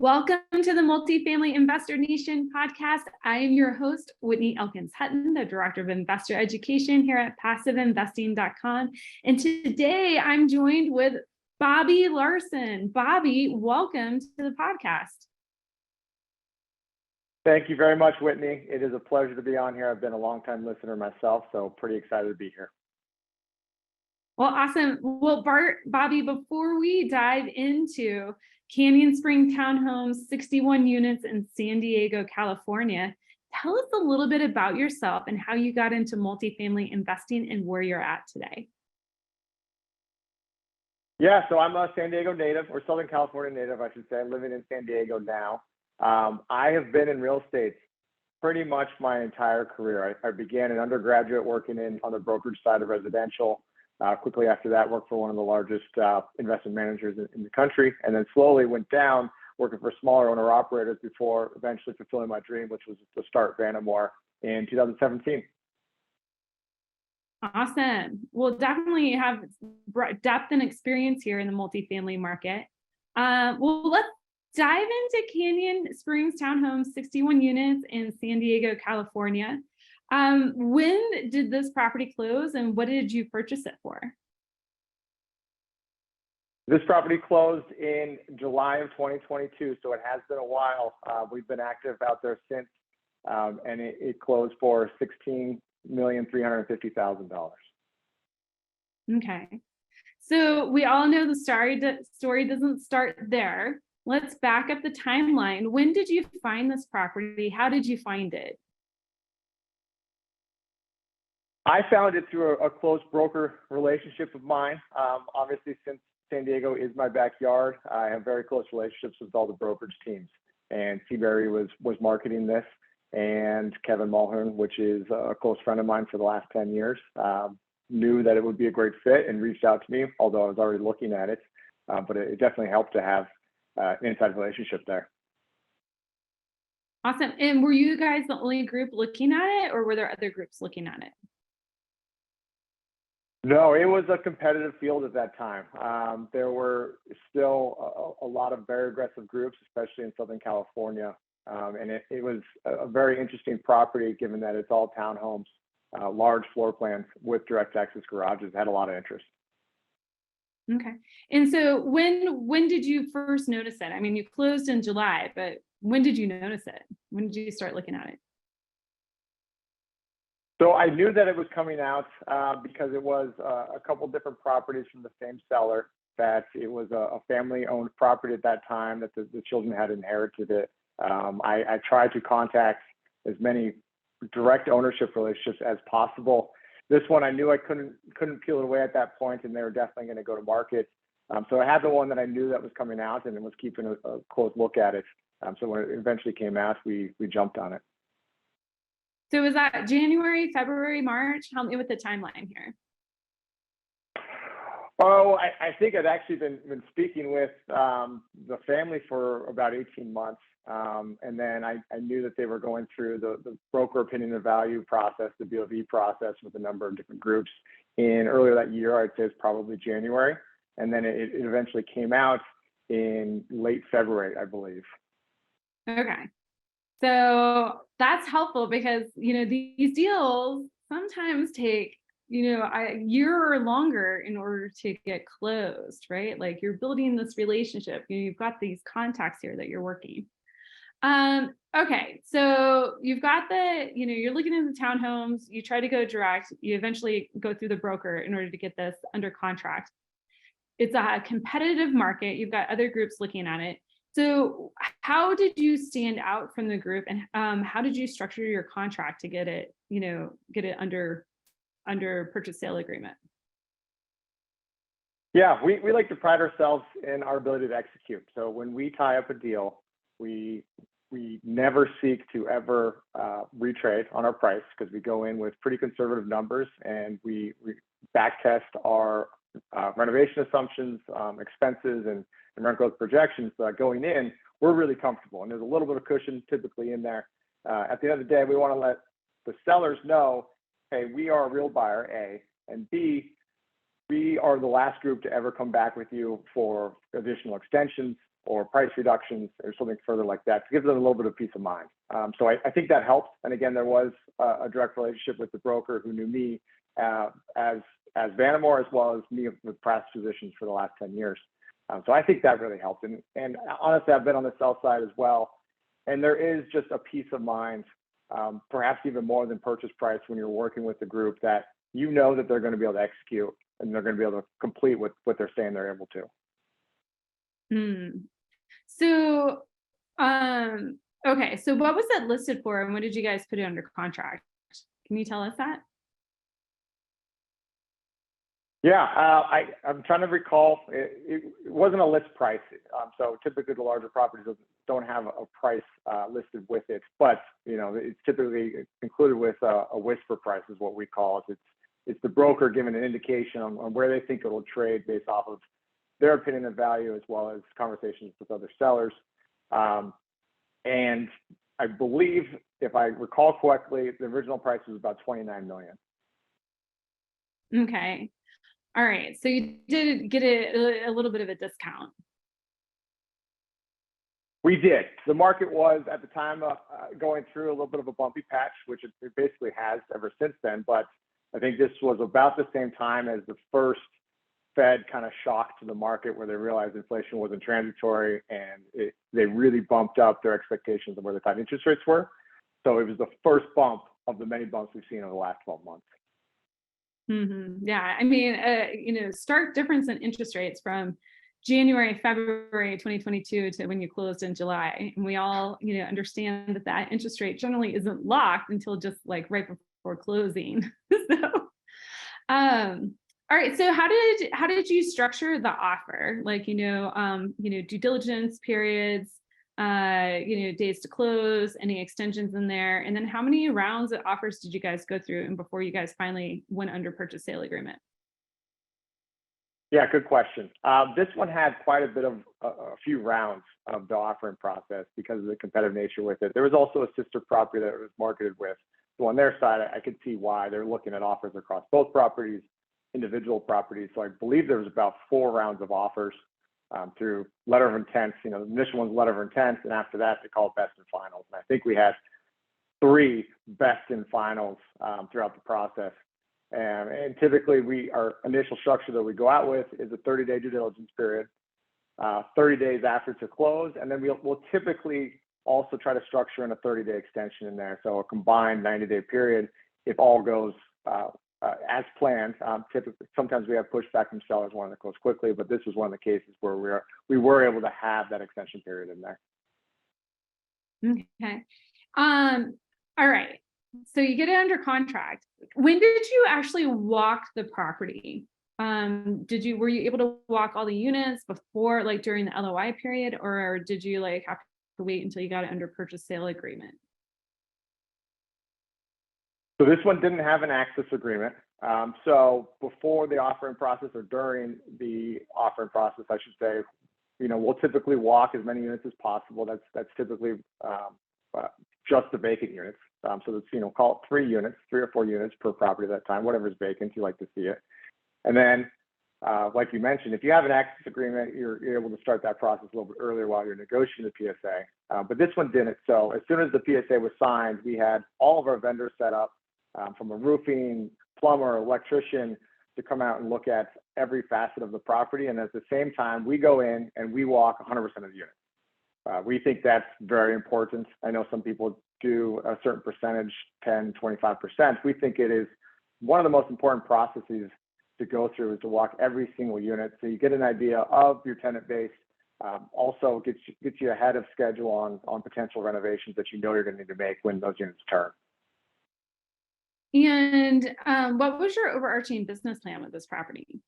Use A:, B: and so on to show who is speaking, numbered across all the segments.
A: Welcome to the Multifamily Investor Nation podcast. I am your host, Whitney Elkins Hutton, the Director of Investor Education here at PassiveInvesting.com. And today I'm joined with Bobby Larsen. Bobby, welcome to the podcast.
B: Thank you very much, Whitney. It is a pleasure to be on here. I've been a longtime listener myself, so pretty excited to be here.
A: Well, awesome. Well, Bobby, before we dive into Canyon Spring Townhomes, 61 units in San Diego, California, tell us a little bit about yourself and how you got into multifamily investing and where you're at today.
B: Yeah, so I'm a San Diego native, or Southern California native, I should say. I'm living in San Diego now. I have been in real estate pretty much my entire career. I began an undergraduate working on the brokerage side of residential. Quickly after that, worked for one of the largest investment managers in the country, and then slowly went down working for smaller owner-operators before eventually fulfilling my dream, which was to start Vanamore in 2017.
A: Awesome. Well, definitely have depth and experience here in the multifamily market. Well, let's dive into Canyon Springs Townhomes, 61 units in San Diego, California. When did this property close and what did you purchase it for?
B: This property closed in July of 2022, so it has been a while. We've been active out there since, and it closed for $16,350,000.
A: Okay, so we all know the story doesn't start there. Let's back up the timeline. When did you find this property? How did you find it?
B: I found it through a close broker relationship of mine. Obviously, since San Diego is my backyard, I have very close relationships with all the brokerage teams. And Seabury was marketing this, and Kevin Mulhern, which is a close friend of mine for the last 10 years, knew that it would be a great fit and reached out to me, although I was already looking at it. But it definitely helped to have an inside relationship there.
A: Awesome. And were you guys the only group looking at it, or were there other groups looking at it?
B: No, it was a competitive field at that time. There were still a lot of very aggressive groups, especially in Southern California. And it was a very interesting property given that it's all townhomes, large floor plans with direct access garages. It had a lot of interest.
A: Okay. And so when did you first notice it? I mean, you closed in July, but when did you notice it? When did you start looking at it?
B: So I knew that it was coming out because it was a couple different properties from the same seller, that it was a family-owned property at that time, that the children had inherited it. I tried to contact as many direct ownership relationships as possible. This one, I knew I couldn't peel it away at that point, and they were definitely going to go to market. So I had the one that I knew that was coming out and was keeping a close look at it. So when it eventually came out, we jumped on it.
A: So was that January, February, March? Help me with the timeline here.
B: Oh, I think I'd actually been speaking with the family for about 18 months. And then I knew that they were going through the broker opinion of value process, the BOV process, with a number of different groups. In earlier that year, I'd say it's probably January. And then it eventually came out in late February, I believe.
A: Okay. So that's helpful because, these deals sometimes take, a year or longer in order to get closed, right? Like you're building this relationship, you've got these contacts here that you're working. Okay. So you've got you're looking at the townhomes, you try to go direct, you eventually go through the broker in order to get this under contract. It's a competitive market. You've got other groups looking at it. So how did you stand out from the group, and how did you structure your contract to get it under purchase sale agreement?
B: Yeah, we like to pride ourselves in our ability to execute. So when we tie up a deal, we never seek to ever retrade on our price, because we go in with pretty conservative numbers, and we back test our renovation assumptions, expenses, and rent growth projections. Going in, we're really comfortable, and there's a little bit of cushion typically in there. At the end of the day, we want to let the sellers know, hey, we are a real buyer, A, and B, we are the last group to ever come back with you for additional extensions, or price reductions or something further like that to give them a little bit of peace of mind. So I think that helped. And again, there was a direct relationship with the broker who knew me as Vanamore, as well as me with past positions for the last 10 years. So I think that really helped. And honestly, I've been on the sell side as well. And there is just a peace of mind, perhaps even more than purchase price when you're working with the group, that you know that they're going to be able to execute and they're going to be able to complete what they're saying they're able to.
A: So, okay. So what was that listed for and what did you guys put it under contract? Can you tell us that?
B: Yeah, I'm trying to recall. It wasn't a list price. So typically the larger properties don't have a price listed with it, but it's typically included with a whisper price is what we call it. It's the broker giving an indication on where they think it'll trade based off of their opinion of value, as well as conversations with other sellers. And I believe, if I recall correctly, the original price was about $29 million.
A: Okay. All right. So you did get a little bit of a discount.
B: We did. The market was at the time going through a little bit of a bumpy patch, which it basically has ever since then. But I think this was about the same time as the first Fed kind of shock to the market, where they realized inflation wasn't transitory, and they really bumped up their expectations of where they thought interest rates were. So it was the first bump of the many bumps we've seen over the last 12 months.
A: Yeah, I mean, stark difference in interest rates from January, February 2022 to when you closed in July. And we all, understand that interest rate generally isn't locked until just like right before closing. So, all right. So how did you structure the offer? Like, due diligence periods, days to close, any extensions in there, and then how many rounds of offers did you guys go through and before you guys finally went under purchase sale agreement?
B: Yeah, good question. This one had quite a bit of a few rounds of the offering process because of the competitive nature with it. There was also a sister property that it was marketed with. So on their side, I could see why they're looking at offers across both properties, individual properties. So I believe there was about 4 rounds of offers through letter of intent. The initial one's letter of intent, and after that, they call it best and finals. And I think we had 3 best and finals throughout the process. And typically, our initial structure that we go out with is a 30-day due diligence period, 30 days after to close, and then we'll typically also try to structure in a 30-day extension in there, so a combined 90-day period if all goes as planned. Typically, sometimes we have pushback from sellers wanting to close quickly, but this was one of the cases where we were able to have that extension period in there.
A: Okay. All right. So you get it under contract. When did you actually walk the property? Were you able to walk all the units before, like during the LOI period, or did you have to wait until you got it under purchase sale agreement?
B: So this one didn't have an access agreement. So before the offering process, or during the offering process, I should say, we'll typically walk as many units as possible. That's typically just the vacant units. So that's, call it 3 or 4 units per property at that time, whatever's vacant, you like to see it. And then, like you mentioned, if you have an access agreement, you're able to start that process a little bit earlier while you're negotiating the PSA. But this one didn't. So as soon as the PSA was signed, we had all of our vendors set up, from a roofing, plumber, electrician, to come out and look at every facet of the property. And at the same time, we go in and we walk 100% of the units. We think that's very important. I know some people do a certain percentage, 10, 25%. We think it is one of the most important processes to go through, is to walk every single unit, so you get an idea of your tenant base. Also gets you ahead of schedule on potential renovations that you're going to need to make when those units turn.
A: And what was your overarching business plan with this property?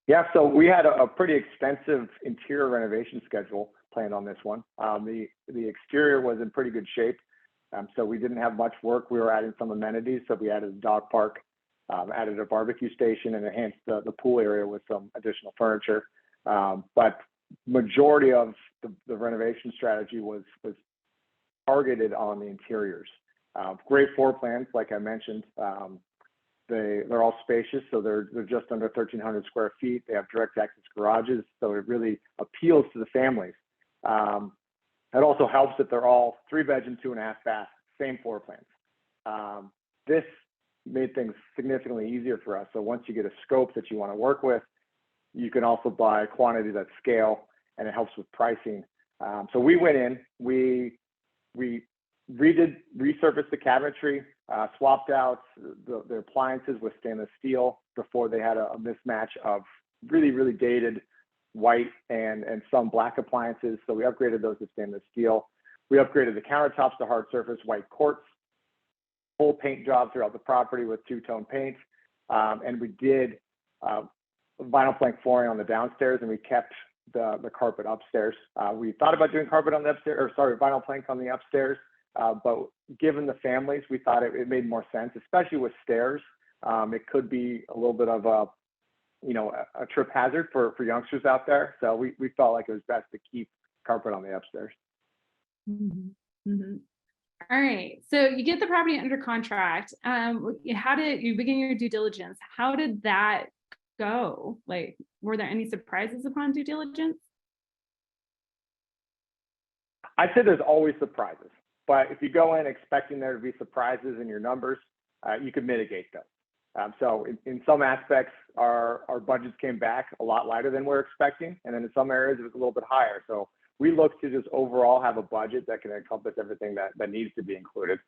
B: Yeah, so we had a pretty extensive interior renovation schedule planned on this one. The exterior was in pretty good shape, so we didn't have much work. We were adding some amenities, so we added a dog park, added a barbecue station, and enhanced the pool area with some additional furniture. But majority of the renovation strategy was targeted on the interiors. Great floor plans, like I mentioned. they're all spacious, so they're just under 1,300 square feet. They have direct access garages, so it really appeals to the families. It also helps that they're all 3-bedroom, 2.5 bath, same floor plans. This made things significantly easier for us. So once you get a scope that you want to work with, you can also buy quantities at scale, and it helps with pricing. So we went in, we resurfaced the cabinetry, swapped out the appliances with stainless steel before they had a mismatch of really, really dated white and some black appliances. So we upgraded those to stainless steel. We upgraded the countertops to hard surface white quartz, full paint job throughout the property with two-tone paint. And we did vinyl plank flooring on the downstairs, and we kept the carpet upstairs. We thought about doing carpet on the upstairs, or sorry, vinyl plank on the upstairs. But given the families, we thought it made more sense, especially with stairs. It could be a little bit of a trip hazard for youngsters out there. So we felt like it was best to keep carpet on the upstairs.
A: Mm-hmm. Mm-hmm. All right. So you get the property under contract. How did you begin your due diligence? How did that go? Like, were there any surprises upon due diligence?
B: I'd say there's always surprises, but if you go in expecting there to be surprises in your numbers, you can mitigate those. So in some aspects, our budgets came back a lot lighter than we're expecting. And then in some areas, it was a little bit higher. So we look to just overall have a budget that can encompass everything that needs to be included.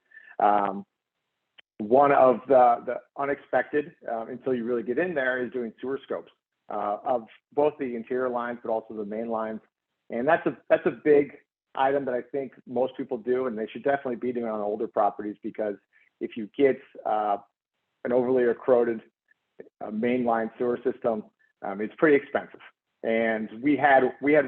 B: One of the unexpected, until you really get in there, is doing sewer scopes of both the interior lines, but also the main lines. And that's a big item that I think most people do, and they should definitely be doing on older properties, because if you get an overly corroded mainline sewer system, it's pretty expensive. And we had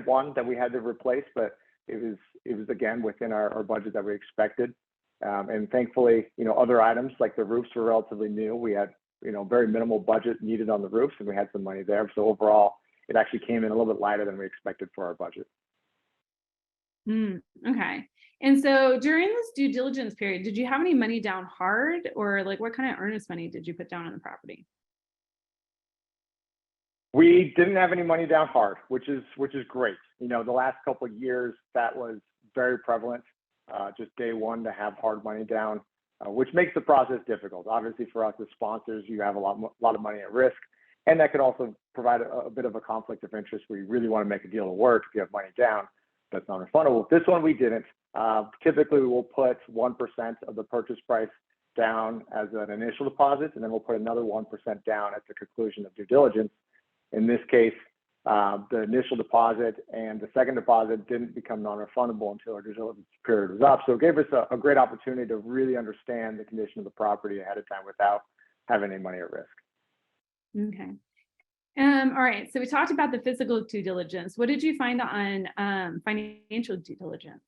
B: one that we had to replace, but it was again within our budget that we expected. And thankfully, other items like the roofs were relatively new. We had very minimal budget needed on the roofs, and we had some money there. So overall, it actually came in a little bit lighter than we expected for our budget.
A: Okay. And so during this due diligence period, did you have any money down hard, or like what kind of earnest money did you put down on the property?
B: We didn't have any money down hard, which is great. The last couple of years, that was very prevalent. Just day one to have hard money down, which makes the process difficult. Obviously, for us as sponsors, you have a lot of money at risk, and that could also provide a bit of a conflict of interest where you really want to make a deal to work if you have money down. That's non-refundable. This one we didn't. Typically, we will put 1% of the purchase price down as an initial deposit, and then we'll put another 1% down at the conclusion of due diligence. In this case, the initial deposit and the second deposit didn't become non-refundable until our due diligence period was up. So it gave us a great opportunity to really understand the condition of the property ahead of time without having any money at risk.
A: Okay. All right. So we talked about the physical due diligence. What did you find on financial due diligence?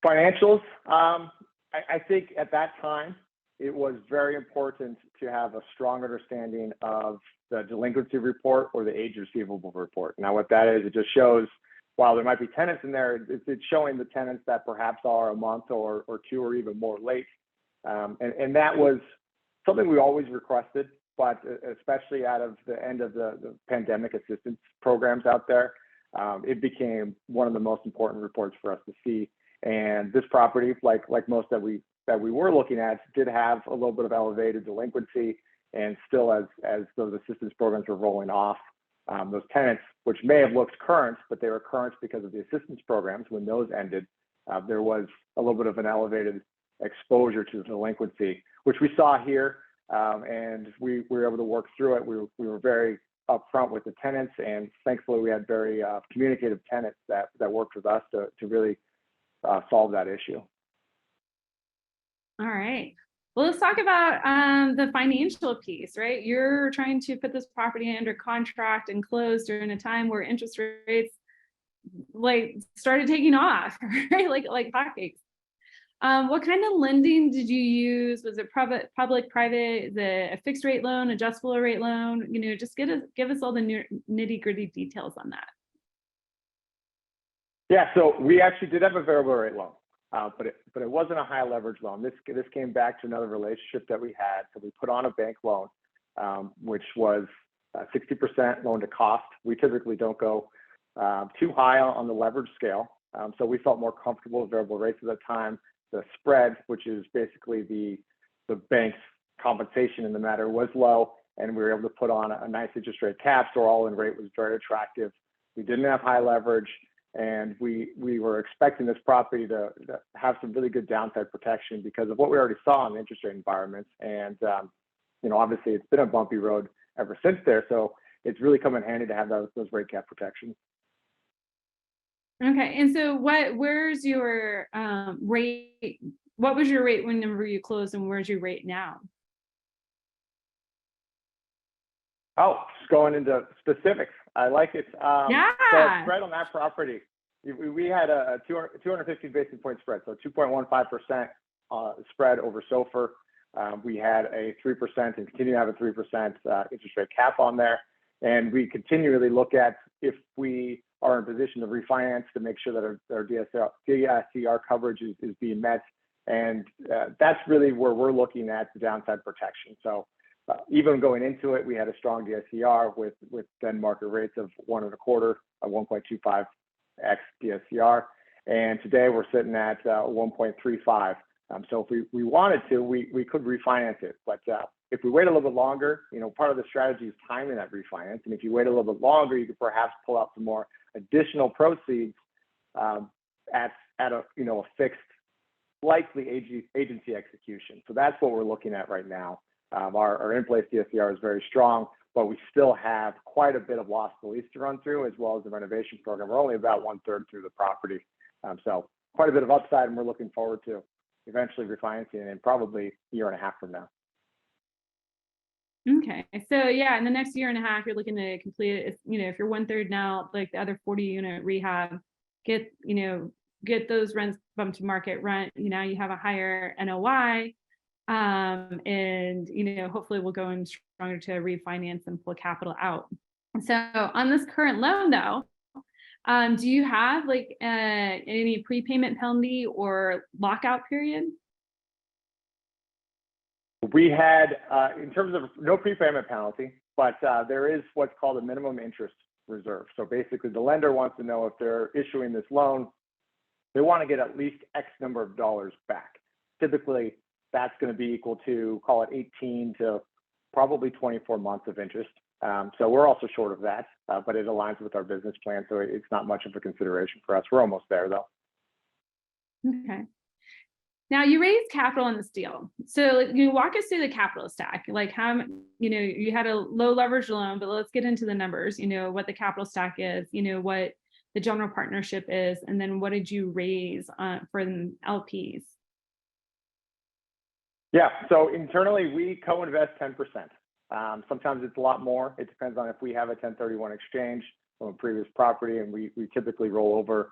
B: Financials, I think at that time, it was very important to have a strong understanding of the delinquency report or the age receivable report. Now, what that is, it just shows, while there might be tenants in there, it's showing the tenants that perhaps are a month or two or even more late. And that was something we always requested, but especially out of the end of the pandemic assistance programs out there, it became one of the most important reports for us to see. And this property, like most that we were looking at, did have a little bit of elevated delinquency, and still as those assistance programs were rolling off, those tenants, which may have looked current, but they were current because of the assistance programs. When those ended, there was a little bit of an elevated exposure to the delinquency, which we saw here, and we were able to work through it. We were very upfront with the tenants, and thankfully we had very communicative tenants that worked with us to really solve that issue.
A: All right. Well, let's talk about the financial piece, right? You're trying to put this property under contract and close during a time where interest rates started taking off, right? Like hotcakes. What kind of lending did you use? Was it public, private? Is it a fixed rate loan, adjustable rate loan? Just give us all the nitty gritty details on that.
B: Yeah, so we actually did have a variable rate loan. but it wasn't a high leverage loan. This came back to another relationship that we had. So we put on a bank loan, which was 60% loan to cost. We typically don't go too high on the leverage scale. So we felt more comfortable with variable rates at the time. The spread, which is basically the bank's compensation in the matter, was low, and we were able to put on a nice interest rate cap. So our all-in rate was very attractive. We didn't have high leverage, and we were expecting this property to have some really good downside protection because of what we already saw in the interest rate environments. And obviously it's been a bumpy road ever since there. So it's really come in handy to have those rate cap protections.
A: Okay. And so where's your rate? What was your rate whenever you closed, and where's your rate now?
B: Oh, just going into specifics. I like it.
A: Yeah.
B: So our spread on that property, we had a 250 basis point spread, so 2.15% spread over SOFR. We had a 3% and continue to have a 3% interest rate cap on there. And we continually look at if we are in a position to refinance to make sure that our DSCR coverage is being met. And that's really where we're looking at the downside protection. So even going into it, we had a strong DSCR with then market rates of 1.25, 1.25x DSCR. And today we're sitting at 1.35. So if we wanted to, we could refinance it. But if we wait a little bit longer, part of the strategy is timing that refinance. And if you wait a little bit longer, you could perhaps pull out some more additional proceeds at a fixed, likely agency execution. So that's what we're looking at right now. Our in-place DSCR is very strong, but we still have quite a bit of loss to lease to run through, as well as the renovation program. We're only about 1/3 through the property. So quite a bit of upside, and we're looking forward to eventually refinancing it in probably a year and a half from now.
A: Okay. So yeah, in the next year and a half, you're looking to complete it. If you're 1/3 now, like the other 40 unit rehab, get those rents bumped to market rent. Now you have a higher NOI. And hopefully we'll go in stronger to refinance and pull capital out. So on this current loan though, do you have like any prepayment penalty or lockout period?
B: We had, in terms of no prepayment penalty, but there is what's called a minimum interest reserve. So basically the lender wants to know if they're issuing this loan, they want to get at least X number of dollars back. Typically, that's going to be equal to, call it 18 to probably 24 months of interest. So we're also short of that, but it aligns with our business plan. So it's not much of a consideration for us. We're almost there though.
A: Okay. Now you raised capital in this deal. So you walk us through the capital stack, like how, you had a low leverage loan, but let's get into the numbers, what the capital stack is, what the general partnership is, and then what did you raise for the LPs?
B: Yeah, so internally we co-invest 10%. Sometimes it's a lot more. It depends on if we have a 1031 exchange from a previous property, and we typically roll over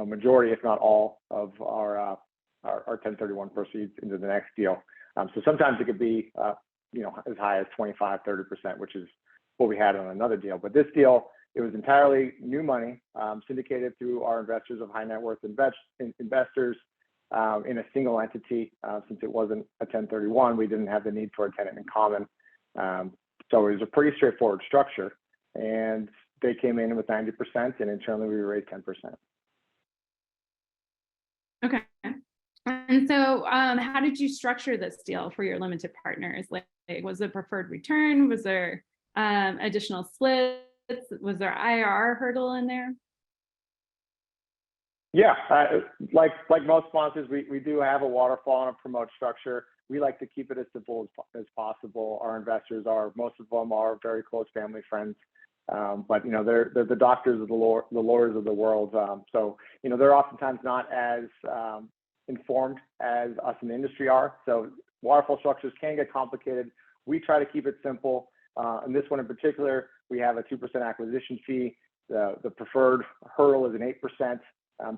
B: majority, if not all, of our 1031 proceeds into the next deal. So sometimes it could be as high as 25-30%, which is what we had on another deal. But this deal, it was entirely new money, syndicated through our investors of high net worth investors. In a single entity, since it wasn't a 1031, we didn't have the need for a tenant in common. So it was a pretty straightforward structure, and they came in with 90%, and internally we raised 10%.
A: Okay. And so how did you structure this deal for your limited partners? Like was it preferred return? Was there additional splits? Was there IRR hurdle in there?
B: Yeah, like most sponsors, we do have a waterfall and a promote structure. We like to keep it as simple as possible. Our investors most of them are very close family friends, but they're the doctors of the lawyers of the world. So they're oftentimes not as informed as us in the industry are. So waterfall structures can get complicated. We try to keep it simple. In this one in particular, we have a 2% acquisition fee. The preferred hurdle is an 8%.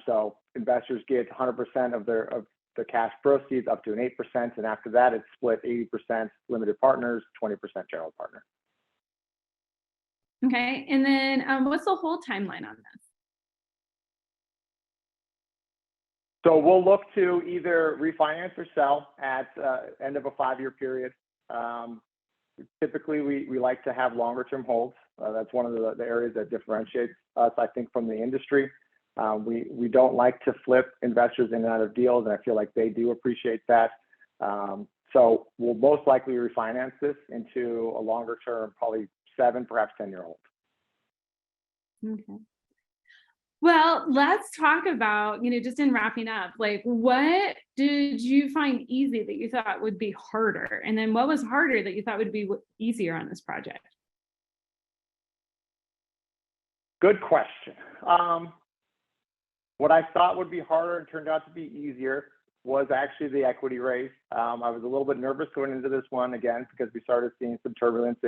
B: So investors get 100% of the cash proceeds up to an 8%, and after that, it's split 80% limited partners, 20% general partner.
A: Okay, and then what's the whole timeline on this?
B: So we'll look to either refinance or sell at end of a 5-year period. Typically, we like to have longer term holds. That's one of the areas that differentiates us, I think, from the industry. We don't like to flip investors in and out of deals, and I feel like they do appreciate that. So we'll most likely refinance this into a longer term, probably 7, perhaps 10-year hold.
A: Okay. Well, let's talk about, just in wrapping up, like, what did you find easy that you thought would be harder? And then what was harder that you thought would be easier on this project?
B: Good question. What I thought would be harder and turned out to be easier was actually the equity raise. I was a little bit nervous going into this one again because we started seeing some turbulence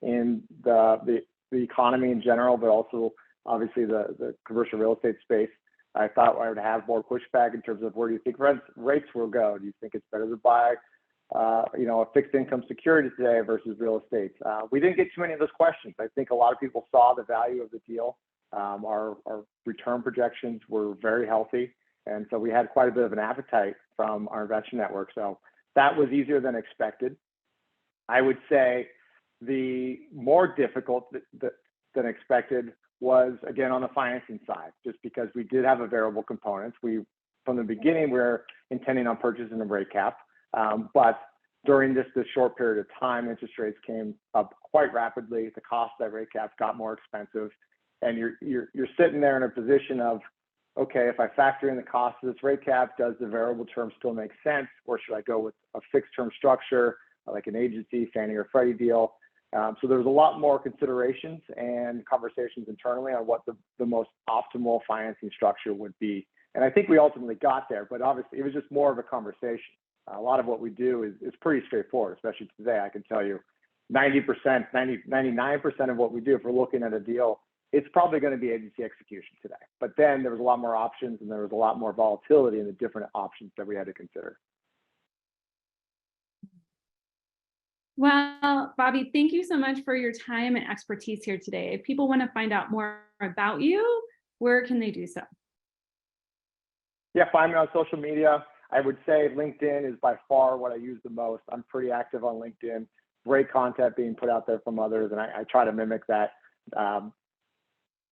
B: in the economy in general, but also obviously the commercial real estate space. I thought I would have more pushback in terms of where do you think rates will go? Do you think it's better to buy, a fixed income security today versus real estate? We didn't get too many of those questions. I think a lot of people saw the value of the deal. Our return projections were very healthy. And so we had quite a bit of an appetite from our investor network. So that was easier than expected. I would say the more difficult than expected was, again, on the financing side, just because we did have a variable component. From the beginning, we were intending on purchasing a rate cap. But during this short period of time, interest rates came up quite rapidly. The cost of that rate cap got more expensive. And you're sitting there in a position of, okay, if I factor in the cost of this rate cap, does the variable term still make sense? Or should I go with a fixed term structure, like an agency, Fannie or Freddie deal? So there was a lot more considerations and conversations internally on what the most optimal financing structure would be. And I think we ultimately got there, but obviously it was just more of a conversation. A lot of what we do is pretty straightforward, especially today. I can tell you 99% of what we do, if we're looking at a deal, it's probably going to be agency execution today. But then there was a lot more options and there was a lot more volatility in the different options that we had to consider.
A: Well, Bobby, thank you so much for your time and expertise here today. If people want to find out more about you, where can they do so?
B: Yeah, find me on social media. I would say LinkedIn is by far what I use the most. I'm pretty active on LinkedIn. Great content being put out there from others, and I try to mimic that.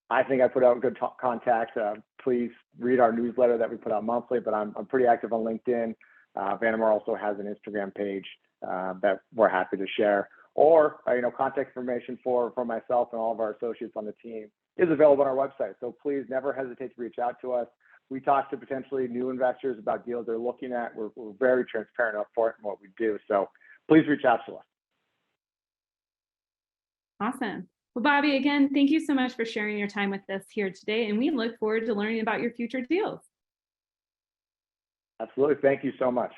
B: I think I put out good contact. Please read our newsletter that we put out monthly, but I'm pretty active on LinkedIn. Vanamar also has an Instagram page that we're happy to share. Or, contact information for myself and all of our associates on the team is available on our website. So please never hesitate to reach out to us. We talk to potentially new investors about deals they're looking at. We're very transparent up front in what we do. So please reach out to us.
A: Awesome. Well, Bobby, again, thank you so much for sharing your time with us here today. And we look forward to learning about your future deals.
B: Absolutely. Thank you so much.